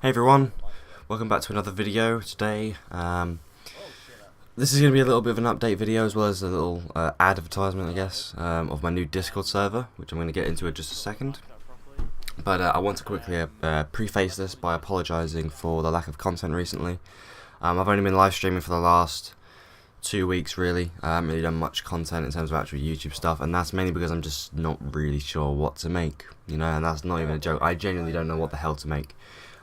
Hey everyone, welcome back to another video today. This is going to be a little bit of an update video as well as a little advertisement, I guess, of my new Discord server, which I'm going to get into in just a second. But I want to quickly preface this by apologising for the lack of content recently. I've only been live streaming for the last 2 weeks really. I haven't really done much content in terms of actual YouTube stuff, and that's mainly because I'm just not really sure what to make, and that's not even a joke. I genuinely don't know what the hell to make.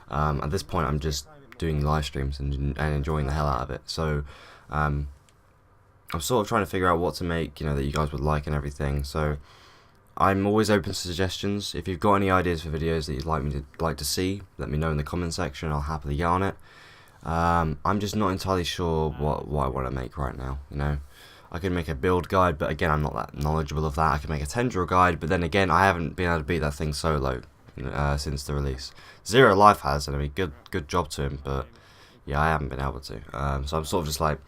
At this point I'm just doing live streams and enjoying the hell out of it, so I'm sort of trying to figure out what to make, that you guys would like and everything. So I'm always open to suggestions. If you've got any ideas for videos that you'd like to see, let me know in the comment section. I'll happily get on it. I'm just not entirely sure what I want to make right now. I could make a build guide, but again I'm not that knowledgeable of that. I could make a tendril guide, but then again I haven't been able to beat that thing solo since the release. Zero Life has, and I mean good job to him, but yeah, I haven't been able to. So I'm sort of just like,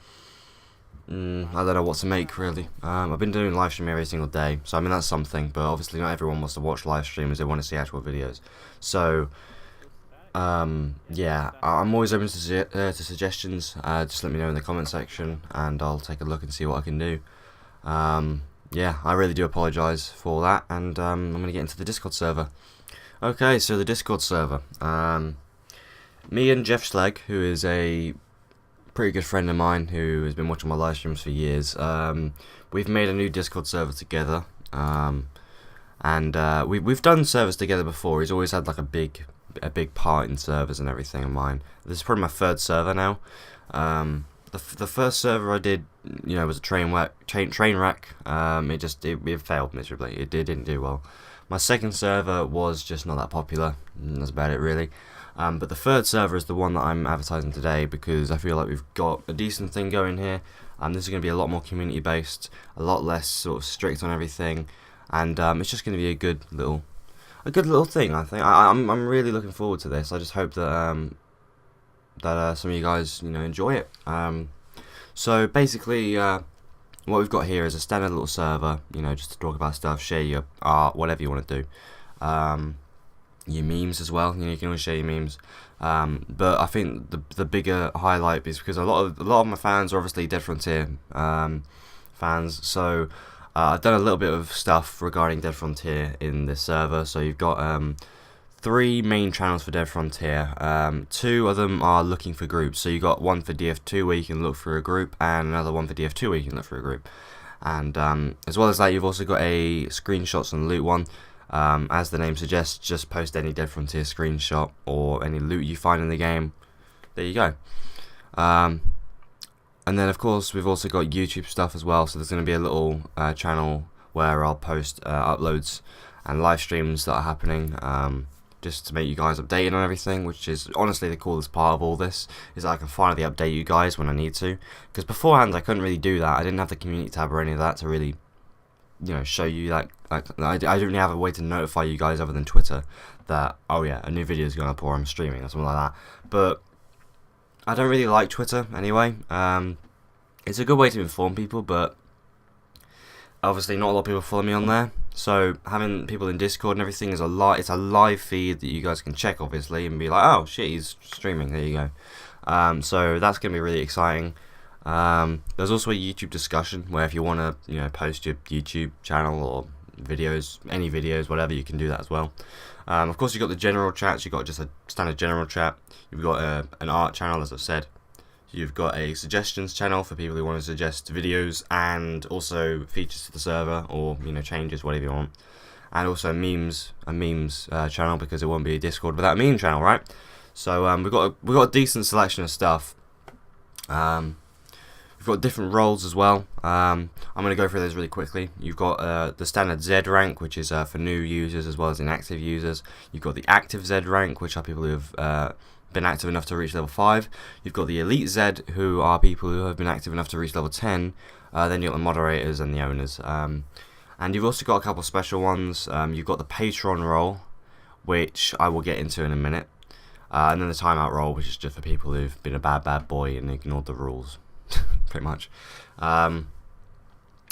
I don't know what to make really. I've been doing live stream every single day, so I mean that's something, but obviously not everyone wants to watch live streams, they want to see actual videos. So yeah, I'm always open to suggestions. Just let me know in the comment section and I'll take a look and see what I can do. Yeah, I really do apologise for that, and I'm going to get into the Discord server. Okay, so the Discord server. Me and Jeff Schlegg, who is a pretty good friend of mine who has been watching my live streams for years, we've made a new Discord server together. We've done servers together before. He's always had like a big part in servers and everything of mine. This is probably my third server now. The first server I did, was a train wreck. It failed miserably. It didn't do well. My second server was just not that popular. That's about it really. But the third server is the one that I'm advertising today because I feel like we've got a decent thing going here. This is going to be a lot more community based, a lot less sort of strict on everything, and it's just going to be a good little thing. I think I'm really looking forward to this. I just hope that some of you guys enjoy it. So basically, what we've got here is a standard little server, just to talk about stuff, share your art, whatever you want to do. Your memes as well, you can always share your memes. But I think the bigger highlight is because a lot of my fans are obviously Dead Frontier fans, so I've done a little bit of stuff regarding Dead Frontier in this server. So you've got 3 main channels for Dead Frontier. 2 of them are looking for groups. So you've got one for DF2 where you can look for a group, and another one for DF2 where you can look for a group. And as well as that, you've also got a screenshots and loot one. As the name suggests, just post any Dead Frontier screenshot or any loot you find in the game. There you go. And then of course we've also got YouTube stuff as well, so there's going to be a little channel where I'll post uploads and live streams that are happening, just to make you guys updated on everything, which is honestly the coolest part of all this, is that I can finally update you guys when I need to, because beforehand I couldn't really do that. I didn't have the community tab or any of that to really show you that. I don't really have a way to notify you guys other than Twitter that, oh yeah, a new video is going up or I'm streaming or something like that. But I don't really like Twitter anyway. It's a good way to inform people, but obviously not a lot of people follow me on there. So having people in Discord and everything is it's a live feed that you guys can check obviously and be like, oh shit, he's streaming, there you go. So that's going to be really exciting. There's also a YouTube discussion where if you want to post your YouTube channel or videos, any videos, whatever, you can do that as well. Of course you've got the general chats. You've got just a standard general chat. You've got an art channel, as I've said. You've got a suggestions channel for people who want to suggest videos and also features to the server or changes, whatever you want. And also a memes channel, because it won't be a Discord without a meme channel, right? So we've got a decent selection of stuff. We've got different roles as well. I'm going to go through those really quickly. You've got the standard Z rank, which is for new users as well as inactive users. You've got the active Z rank, which are people who have been active enough to reach level 5. You've got the elite Z, who are people who have been active enough to reach level 10. Then you've got the moderators and the owners. And you've also got a couple of special ones. You've got the patron role, which I will get into in a minute. And then the timeout role, which is just for people who've been a bad boy and ignored the rules. Pretty much.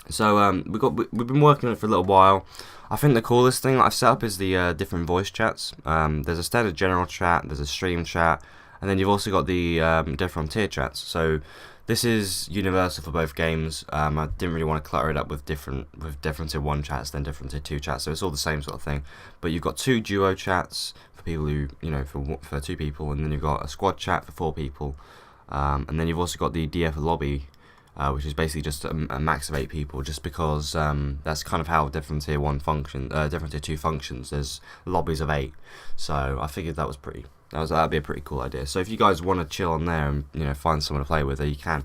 So we've been working on it for a little while. I think the coolest thing that I've set up is the different voice chats. There's a standard general chat, there's a stream chat, and then you've also got the different tier chats. So this is universal for both games. I didn't really want to clutter it up with different tier 1 chats than different tier 2 chats, so it's all the same sort of thing. But you've got 2 duo chats for people who, for 2 people, and then you've got a squad chat for 4 people, and then you've also got the DF lobby, which is basically just a max of 8 people, just because that's kind of how different tier 2 functions. There's lobbies of 8, so I figured that'd be a pretty cool idea. So if you guys want to chill on there and find someone to play with, you can.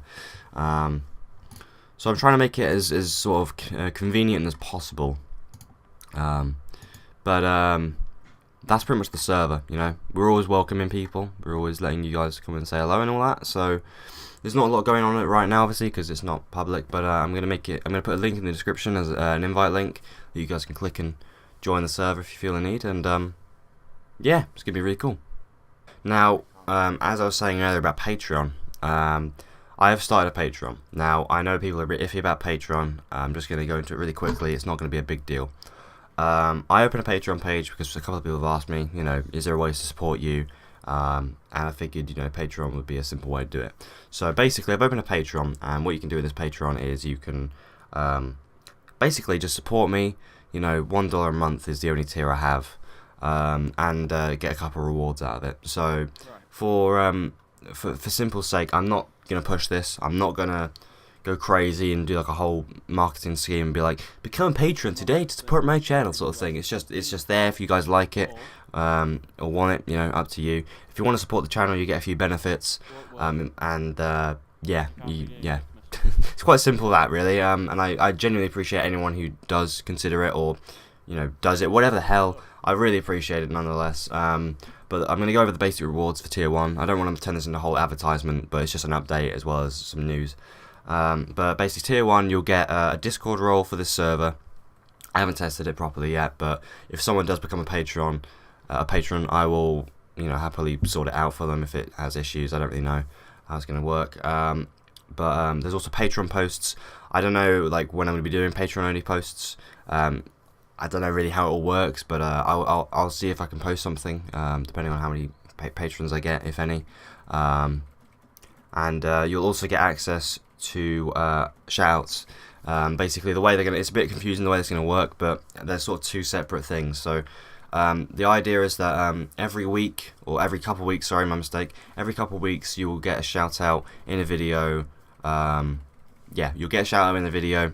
So I'm trying to make it as sort of convenient as possible. But that's pretty much the server. We're always welcoming people. We're always letting you guys come and say hello and all that. So there's not a lot going on it right now, obviously, because it's not public. But I'm gonna put a link in the description as an invite link that you guys can click and join the server if you feel the need. And yeah, it's gonna be really cool. Now, as I was saying earlier about Patreon, I have started a Patreon. Now, I know people are a bit iffy about Patreon. I'm just going to go into it really quickly. It's not going to be a big deal. I opened a Patreon page because a couple of people have asked me, is there a way to support you? And I figured, Patreon would be a simple way to do it. So basically, I've opened a Patreon, and what you can do with this Patreon is you can basically just support me. $1 a month is the only tier I have. And get a couple of rewards out of it. So for simple sake, I'm not gonna push this. I'm not gonna go crazy and do like a whole marketing scheme and be like, become a patron today to support my channel sort of thing. It's just there if you guys like it or want it. Up to you. If you want to support the channel, you get a few benefits. Yeah. It's quite simple that really. And I genuinely appreciate anyone who does consider it or does it, whatever the hell. I really appreciate it nonetheless. But I'm going to go over the basic rewards for tier 1. I don't want to turn this into a whole advertisement, but it's just an update as well as some news. But basically tier 1, you'll get a Discord role for this server. I haven't tested it properly yet, but if someone does become a patron, I will happily sort it out for them if it has issues. I don't really know how it's going to work. But there's also Patreon posts. I don't know when I'm going to be doing Patreon only posts. I don't know really how it all works, but I'll see if I can post something, depending on how many patrons I get, if any. And you'll also get access to shoutouts. Basically, the way it's a bit confusing the way it's gonna work, but they're sort of 2 separate things. So the idea is that every week, or every couple of weeks, sorry, my mistake. Every couple of weeks, you will get a shout out in a video. You'll get a shout out in the video.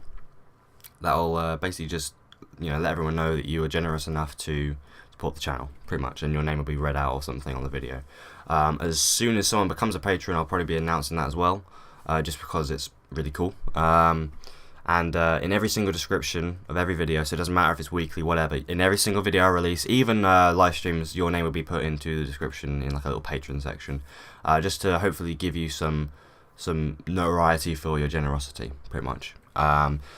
That'll basically just let everyone know that you are generous enough to support the channel, pretty much, and your name will be read out or something on the video. As soon as someone becomes a patron, I'll probably be announcing that as well, just because it's really cool. And in every single description of every video, so it doesn't matter if it's weekly, whatever, in every single video I release, even live streams, your name will be put into the description in like a little patron section, just to hopefully give you some notoriety for your generosity, pretty much.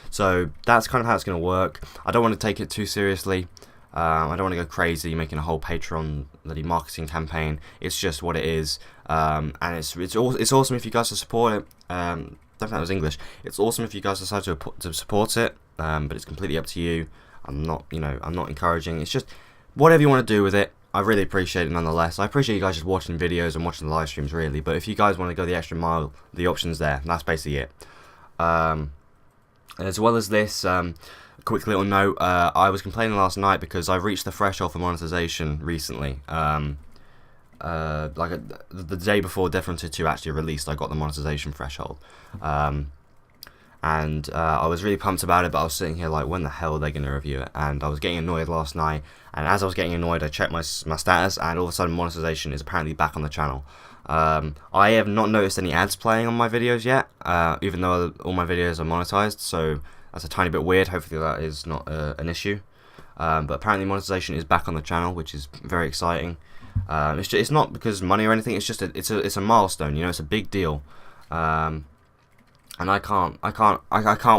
So that's kind of how it's going to work. I don't want to take it too seriously. I don't want to go crazy making a whole Patreon bloody marketing campaign. It's just what it is, and it's awesome if you guys support it. Don't think that was English. It's awesome if you guys decide to support it, but it's completely up to you. I'm not encouraging. It's just whatever you want to do with it. I really appreciate it nonetheless. I appreciate you guys just watching videos and watching the live streams really. But if you guys want to go the extra mile, the option's there. That's basically it. As well as this, quick little note, I was complaining last night because I reached the threshold for monetization recently. The day before Different 2 actually released, I got the monetization threshold. And I was really pumped about it, but I was sitting here like, when the hell are they going to review it? And I was getting annoyed last night, and as I was getting annoyed, I checked my status, and all of a sudden monetization is apparently back on the channel. I have not noticed any ads playing on my videos yet, even though all my videos are monetized, so that's a tiny bit weird. Hopefully that is not an issue. But apparently monetization is back on the channel, which is very exciting. It's not because money or anything. It's just it's a milestone. It's a big deal. And I can't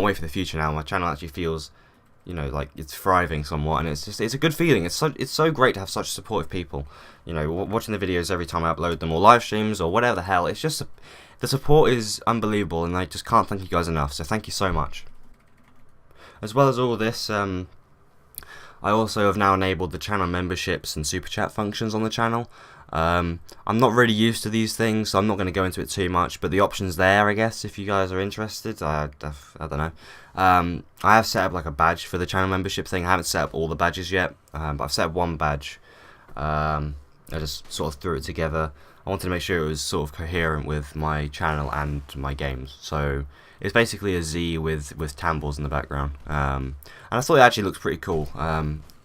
wait for the future now. My channel actually feels, like it's thriving somewhat, and it's a good feeling. It's so great to have such supportive people. Watching the videos every time I upload them, or live streams, or whatever the hell. It's just the support is unbelievable, and I just can't thank you guys enough. So thank you so much. as well as all this, I also have now enabled the channel memberships and super chat functions on the channel. I'm not really used to these things, so I'm not going to go into it too much, but the option's there, I guess, if you guys are interested. I don't know. I have set up like a badge for the channel membership thing. I haven't set up all the badges yet, but I've set up one badge. I just sort of threw it together. I wanted to make sure it was sort of coherent with my channel and my games. So it's basically a Z with tambours in the background, and I thought it actually looks pretty cool.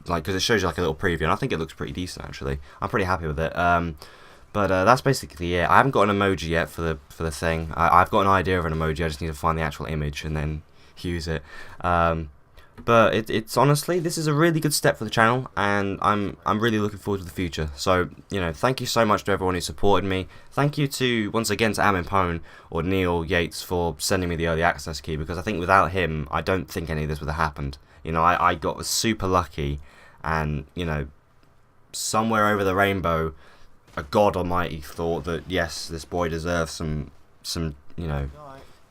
Like, because it shows you like a little preview, and I think it looks pretty decent actually. I'm pretty happy with it. But that's basically it. I haven't got an emoji yet for the thing. I've got an idea of an emoji. I just need to find the actual image and then use it. But it's honestly, this is a really good step for the channel, and I'm really looking forward to the future. So, you know, thank you so much to everyone who supported me. Thank you to, once again, to Amin Pone or Neil Yates for sending me the early access key, because I think without him, I don't think any of this would have happened. You know, I got super lucky, and, you know, somewhere over the rainbow, a God Almighty thought that, yes, this boy deserves some you know,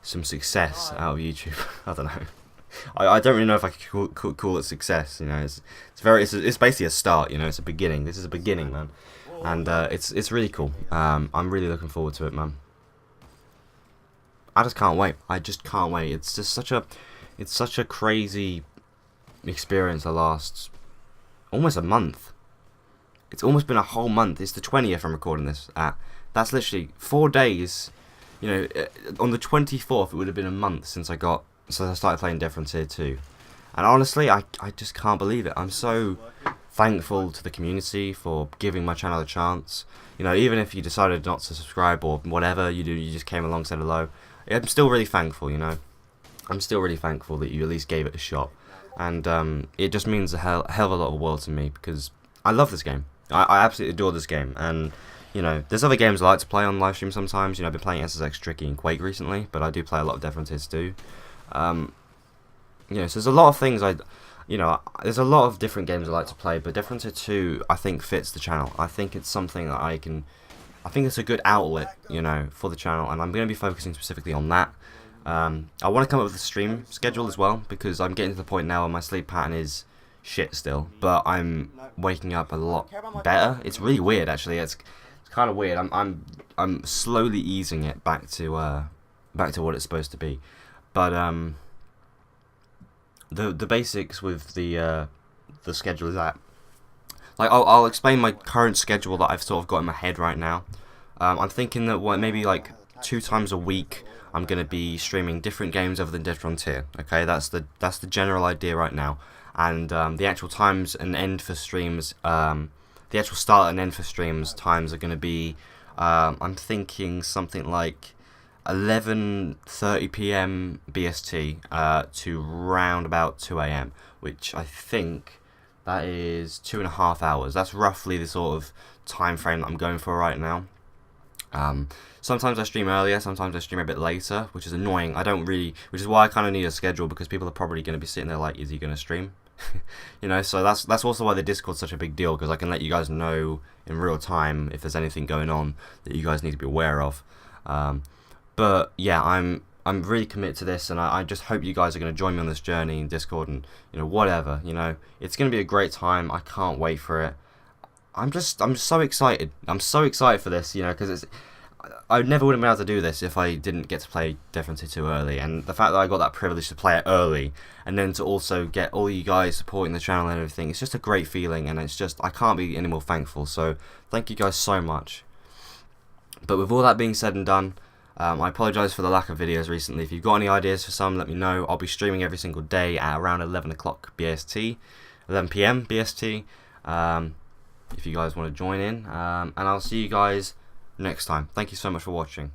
some success out of YouTube. I don't know. I don't really know if I could call it success. You know, it's basically a start. You know, it's a beginning. This is a beginning, man, and it's really cool. I'm really looking forward to it, man. I just can't wait. I just can't wait. It's just such a crazy experience. The last almost a month. It's almost been a whole month. It's the 20th I'm recording this at. That's literally 4 days. You know, on the 24th it would have been a month since I started playing Dead Frontier 2. And honestly, I just can't believe it. I'm so thankful to the community for giving my channel a chance. You know, even if you decided not to subscribe or whatever you do, you just came along, said hello. I'm still really thankful, you know. I'm still really thankful that you at least gave it a shot. And it just means a hell of a lot of the world to me, because I love this game. I absolutely adore this game. And, you know, there's other games I like to play on live stream sometimes. You know, I've been playing SSX Tricky and Quake recently, but I do play a lot of Dead Frontier 2. You know, so there's a lot of things there's a lot of different games I like to play, but Dead Frontier 2 I think fits the channel. I think it's something that I think it's a good outlet, you know, for the channel, and I'm going to be focusing specifically on that. I want to come up with a stream schedule as well, because I'm getting to the point now where my sleep pattern is shit still, but I'm waking up a lot better. It's really weird, actually. It's kind of weird. I'm slowly easing it back to what it's supposed to be. But the basics with the schedule is that, like, I'll explain my current schedule that I've sort of got in my head right now. I'm thinking that maybe like 2 times a week I'm gonna be streaming different games other than Dead Frontier. Okay, that's the general idea right now. And the actual times and end for streams, the actual start and end for streams times are gonna be, I'm thinking something like 11:30 PM BST to round about 2 AM, which I think that is 2.5 hours. That's roughly the sort of time frame that I'm going for right now. Sometimes I stream earlier, sometimes I stream a bit later, which is annoying. Which is why I kind of need a schedule, because people are probably going to be sitting there like, is he going to stream? You know, so that's also why the Discord's such a big deal, because I can let you guys know in real time if there's anything going on that you guys need to be aware of. But yeah, I'm really committed to this, and I just hope you guys are going to join me on this journey in Discord, and, you know, whatever, you know, it's going to be a great time. I can't wait for it. I'm so excited. I'm so excited for this, you know, because I never would have been able to do this if I didn't get to play Dead Frontier 2 early, and the fact that I got that privilege to play it early, and then to also get all you guys supporting the channel and everything, it's just a great feeling, and it's just, I can't be any more thankful. So thank you guys so much. But with all that being said and done, I apologise for the lack of videos recently. If you've got any ideas for some, let me know. I'll be streaming every single day at around 11 o'clock BST, 11 PM BST, if you guys want to join in. And I'll see you guys next time. Thank you so much for watching.